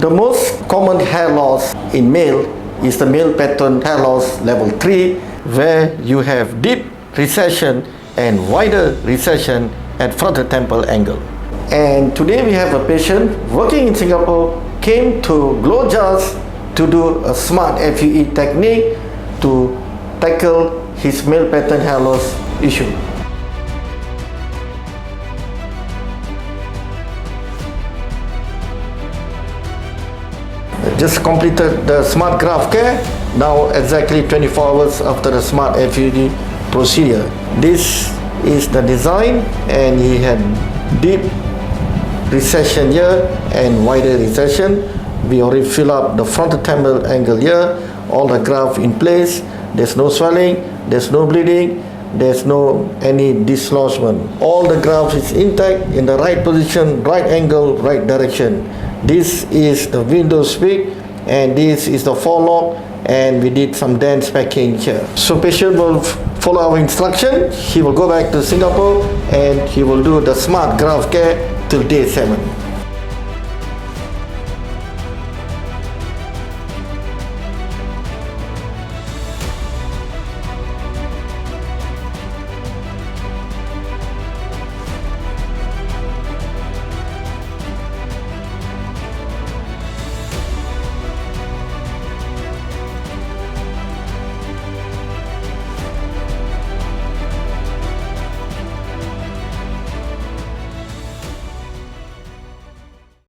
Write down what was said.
The most common hair loss in male is the male pattern hair loss level 3, where you have deep recession and wider recession at frontal temple angle. And today we have a patient working in Singapore, came to Glomac to do a smart FUE technique to tackle his male pattern hair loss issue. Just completed the smart graft care, now exactly 24 hours after the smart FUE procedure. This is the design, and he had deep recession here and wider recession. We already fill up the frontal temple angle here, all the graft in place, there's no swelling, there's no bleeding, there's no any dislodgement. All the graft is intact, in the right position, right angle, right direction. This is the window speak, and this is the forelock, and we did some dent packing here. So patient will follow our instruction. He will go back to Singapore and he will do the smart graft care till day 7.